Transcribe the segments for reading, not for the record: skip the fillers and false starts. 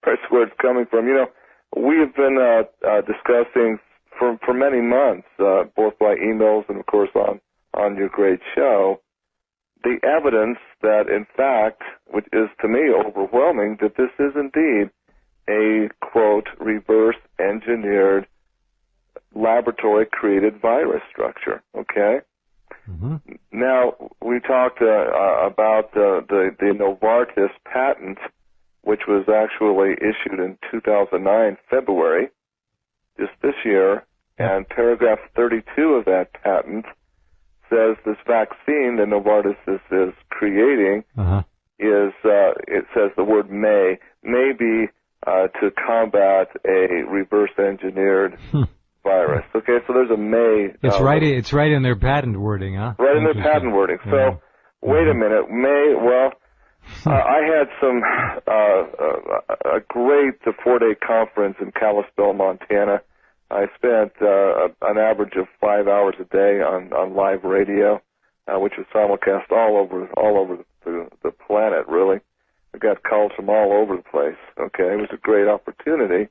That's where it's coming from. We have been discussing for many months, both by emails and, of course, on your great show, the evidence that, in fact, which is to me overwhelming, that this is indeed a, quote, reverse-engineered, laboratory-created virus structure, okay? Mm-hmm. Now, we talked about the Novartis patent, which was actually issued in 2009, February, just this year, and paragraph 32 of that patent says this vaccine that Novartis is creating it says the word may be to combat a reverse-enginered virus. Okay, so there's a may. It's right in their patent wording, huh? Right in their patent wording. So, wait a minute, may, well, I had a great 4-day conference in Kalispell, Montana. I spent an average of 5 hours a day on live radio, which was simulcast all over the planet, really. I got calls from all over the place. Okay, it was a great opportunity.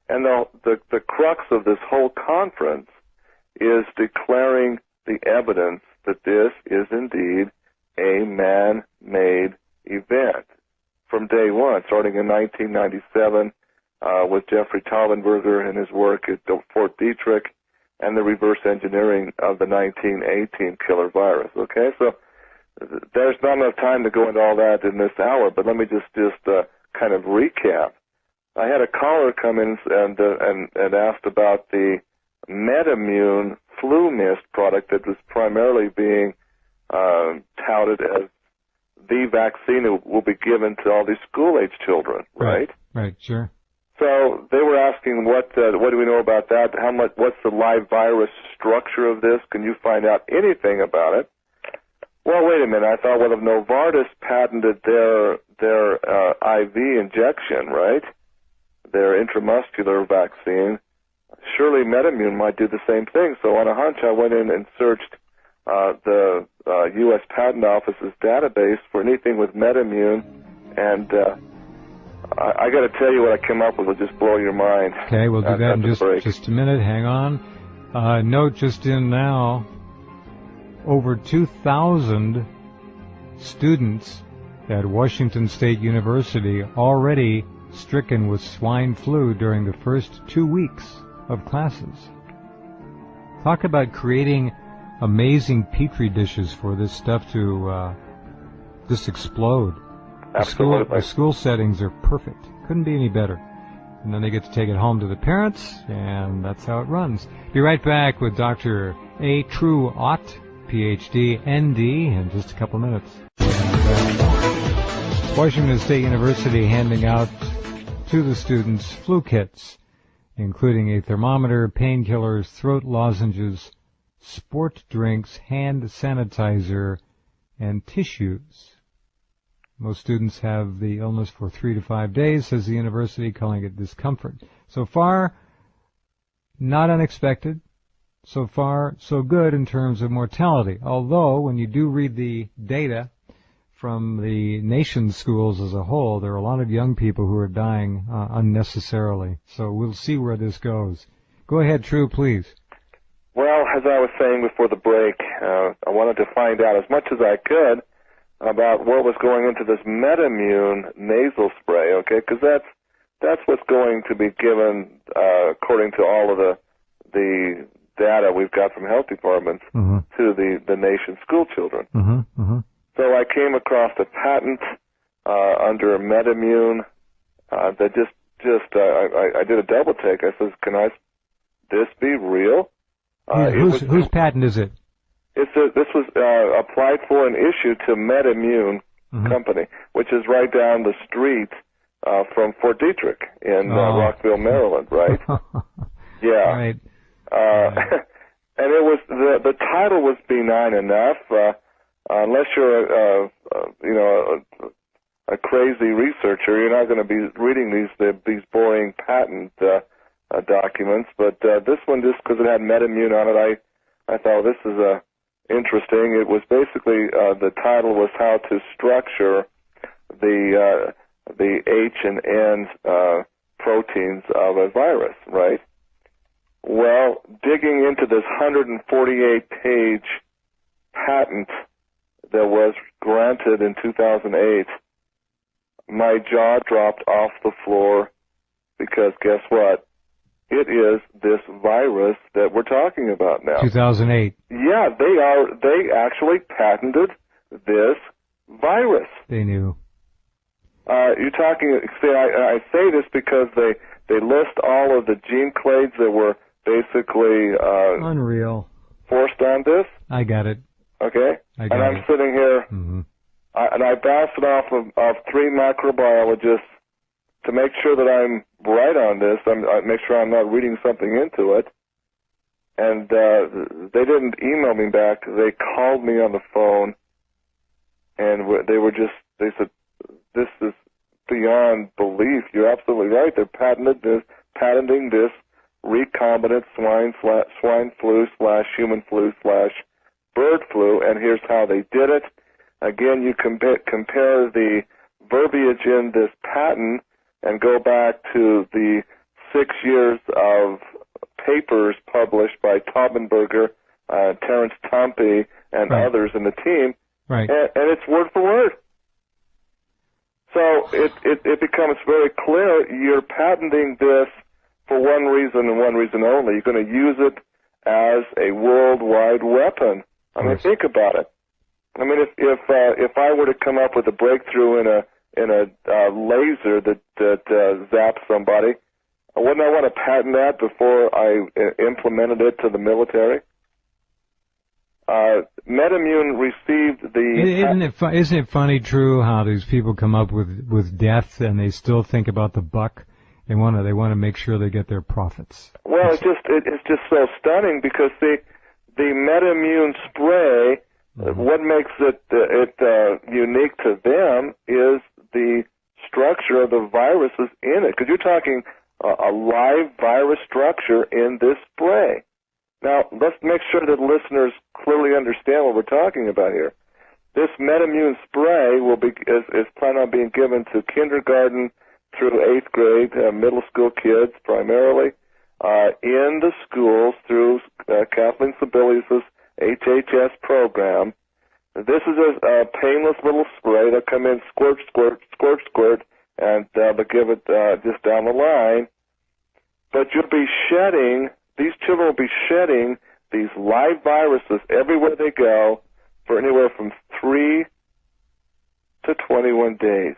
And the crux of this whole conference is declaring the evidence that this is indeed a man-made event from day one, starting in 1997 with Jeffrey Taubenberger and his work at Fort Detrick and the reverse engineering of the 1918 killer virus. Okay, so there's not enough time to go into all that in this hour, but let me just kind of recap. I had a caller come in and asked about the MedImmune flu mist product that was primarily being touted as the vaccine that will be given to all these school-age children, right? Right, sure. So they were asking what do we know about that? What's the live virus structure of this? Can you find out anything about it? Well, wait a minute. I thought, well, if Novartis patented their IV injection, right? Their intramuscular vaccine, surely MedImmune might do the same thing. So on a hunch, I went in and searched the U.S. Patent Office's database for anything with MedImmune, and I got to tell you what I came up with will just blow your mind. Okay, we'll do that in just a minute. Hang on. Note just in now, over 2,000 students at Washington State University already stricken with swine flu during the first 2 weeks of classes. Talk about creating amazing petri dishes for this stuff to just explode. Absolutely. The school settings are perfect. Couldn't be any better. And then they get to take it home to the parents, and that's how it runs. Be right back with Dr. A. True Ott, Ph.D., N.D., in just a couple minutes. Washington State University handing out to the students flu kits, including a thermometer, painkillers, throat lozenges, sport drinks, hand sanitizer, and tissues. Most students have the illness for 3 to 5 days, says the university, calling it discomfort. So far, not unexpected. So far, so good in terms of mortality. Although, when you do read the data from the nation's schools as a whole, there are a lot of young people who are dying unnecessarily. So we'll see where this goes. Go ahead, True, please. Well, as I was saying before the break, I wanted to find out as much as I could about what was going into this MedImmune nasal spray, okay? Because that's what's going to be given according to all of the data we've got from health departments to the nation's school children. So I came across a patent under MedImmune that I did a double take. I says, this be real? Whose patent is it? This was applied for and issued to MedImmune Company, which is right down the street from Fort Detrick in Rockville, Maryland, right? Yeah. Right. And it was the title was benign enough, unless you're a crazy researcher, you're not going to be reading these boring patent documents. But this one, just because it had MedImmune on it, I thought this is interesting. It was basically the title was how to structure the the H&N proteins of a virus, right? Well, digging into this 148-page patent that was granted in 2008, my jaw dropped off the floor because guess what? It is this virus that we're talking about now. 2008. Yeah, they actually patented this virus. They knew. You're talking, see, I say this because they list all of the gene clades that were basically unreal forced on this. I got it. Okay? I got and I'm it. sitting here, Mm-hmm. and I bounced it off of 3 macrobiologists to make sure that I'm right on this. I make sure I'm not reading something into it. And they didn't email me back. They called me on the phone, and they said, this is beyond belief. You're absolutely right. They're patenting this recombinant swine flu / human flu / bird flu, and here's how they did it. Again, you compare the verbiage in this patent and go back to the 6 years of papers published by Taubenberger, Terence Tompe, and others in the team, right? And it's word for word. So it becomes very clear you're patenting this for one reason and one reason only. You're going to use it as a worldwide weapon. I mean, think about it. I mean, if I were to come up with a breakthrough in a laser that zaps somebody, wouldn't I want to patent that before I implemented it to the military? MedImmune received the... Isn't it funny, True, how these people come up with death and they still think about the buck? They want to make sure they get their profits. Well, it's just so stunning because the MedImmune spray, what makes it unique to them is the structure of the viruses in it. Because you're talking a live virus structure in this spray. Now, let's make sure that listeners clearly understand what we're talking about here. This MedImmune spray is planned on being given to kindergarten through 8th grade, middle school kids primarily, in the schools through Kathleen Sebelius' HHS program. This is a painless little spray. They'll come in, squirt, squirt, squirt, squirt, and they'll give it just down the line. But you'll be shedding, these children will be shedding these live viruses everywhere they go for anywhere from 3 to 21 days.